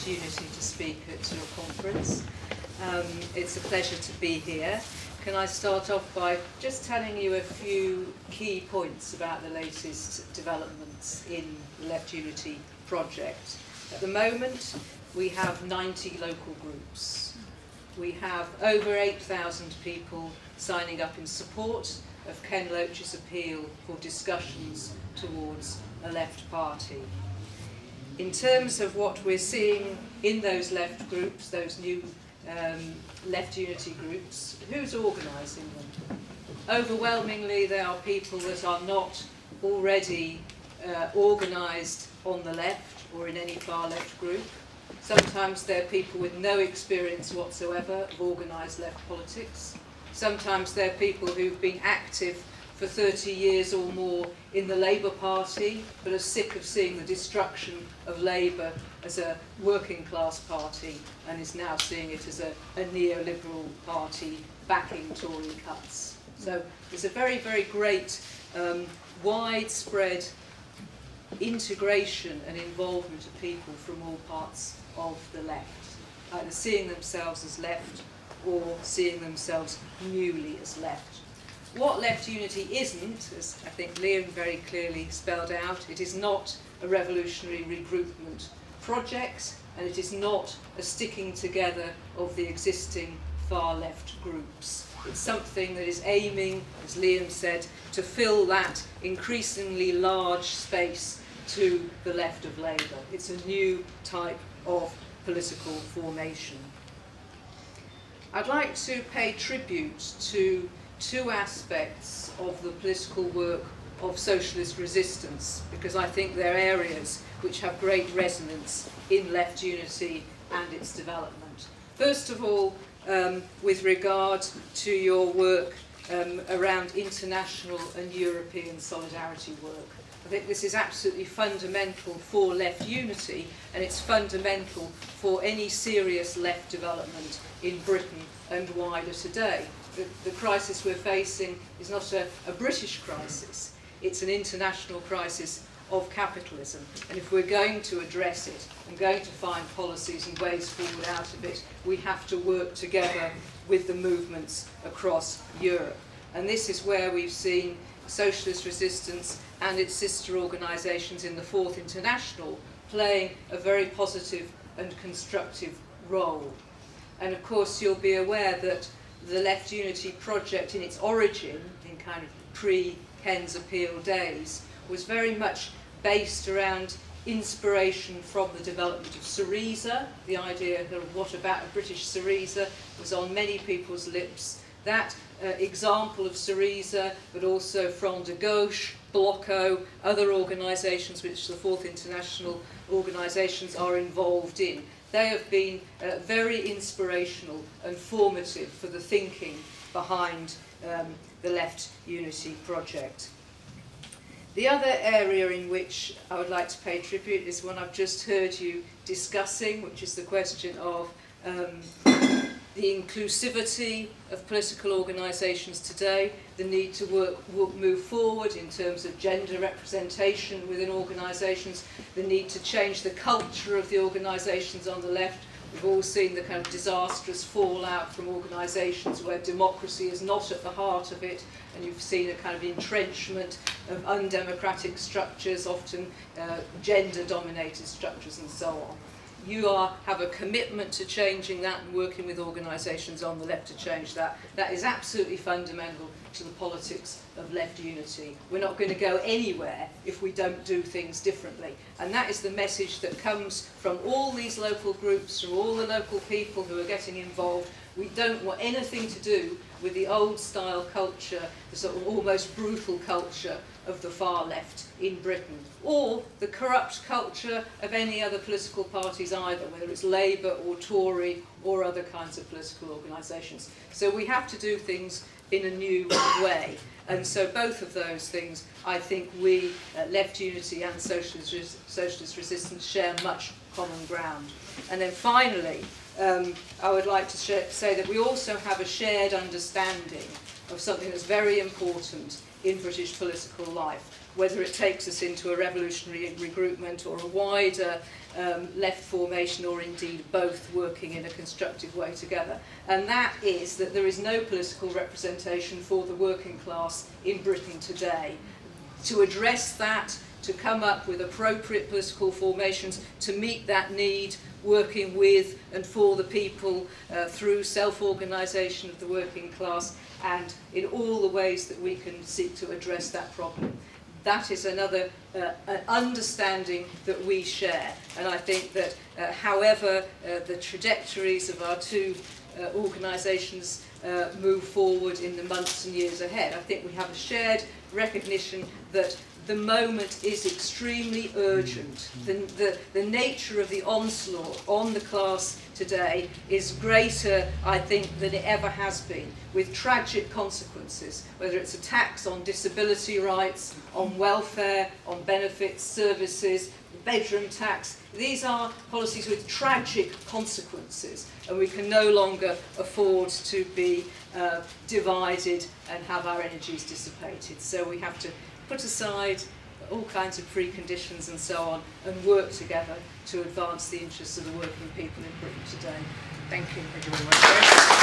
Unity to speak at your conference. It's a pleasure to be here. Can I start off by just telling you a few key points about the latest developments in the Left Unity project? At the moment, we have 90 local groups. We have over 8,000 people signing up in support of Ken Loach's appeal for discussions towards a left party. In terms of what we're seeing in those left groups, those new Left Unity groups, who's organising them? Overwhelmingly, they are people that are not already organised on the left or in any far left group. Sometimes they're people with no experience whatsoever of organised left politics. Sometimes they're people who've been active for 30 years or more in the Labour Party, but are sick of seeing the destruction of Labour as a working class party and is now seeing it as a neoliberal party backing Tory cuts. So there's a very, very great widespread integration and involvement of people from all parts of the left, either seeing themselves as left or seeing themselves newly as left. What Left Unity isn't, as I think Liam very clearly spelled out, it is not a revolutionary regroupment project, and it is not a sticking together of the existing far left groups. It's something that is aiming, as Liam said, to fill that increasingly large space to the left of Labour. It's a new type of political formation. I'd like to pay tribute to two aspects of the political work of socialist resistance, because I think they're areas which have great resonance in Left Unity and its development. First of all, with regard to your work around international and European solidarity work. I think this is absolutely fundamental for Left Unity, and it's fundamental for any serious left development in Britain and wider today. The crisis we're facing is not a British crisis, it's an international crisis of capitalism. And if we're going to address it and going to find policies and ways forward out of it, we have to work together with the movements across Europe. And this is where we've seen socialist resistance and its sister organisations in the Fourth International playing a very positive and constructive role. And of course you'll be aware that the Left Unity project in its origin, in kind of pre-Ken's appeal days, was very much based around inspiration from the development of Syriza. The idea of what about a British Syriza was on many people's lips. That example of Syriza, but also Front de Gauche, Bloco, other organisations which the Fourth International organisations are involved in. They have been very inspirational and formative for the thinking behind the Left Unity project. The other area in which I would like to pay tribute is one I've just heard you discussing, which is the question of the inclusivity of political organisations today, the need to move forward in terms of gender representation within organisations, the need to change the culture of the organisations on the left. We've all seen the kind of disastrous fallout from organisations where democracy is not at the heart of it, and you've seen a kind of entrenchment of undemocratic structures, often gender-dominated structures and so on. You have a commitment to changing that and working with organisations on the left to change that. That is absolutely fundamental to the politics of Left Unity. We're not going to go anywhere if we don't do things differently. And that is the message that comes from all these local groups, from all the local people who are getting involved. We don't want anything to do with the old style culture, the sort of almost brutal culture of the far left in Britain, or the corrupt culture of any other political parties either, whether it's Labour or Tory or other kinds of political organisations. So we have to do things in a new way. And so both of those things, I think we, Left Unity and Socialist Resistance, share much common ground. And then finally, I would like to say that we also have a shared understanding of something that's very important in British political life, whether it takes us into a revolutionary regroupment or a wider left formation, or indeed both working in a constructive way together. And that is that there is no political representation for the working class in Britain today. To address that, to come up with appropriate political formations to meet that need, working with and for the people through self-organisation of the working class, and in all the ways that we can seek to address that problem. That is another an understanding that we share, and I think that however the trajectories of our two organisations move forward in the months and years ahead, I think we have a shared recognition that the moment is extremely urgent. The nature of the onslaught on the class today is greater, I think, than it ever has been, with tragic consequences, whether it's attacks on disability rights, on welfare, on benefits, services, bedroom tax. These are policies with tragic consequences, and we can no longer afford to be divided and have our energies dissipated. So we have to put aside all kinds of preconditions and so on, and work together to advance the interests of the working people in Britain today. Thank you. Thank you very much.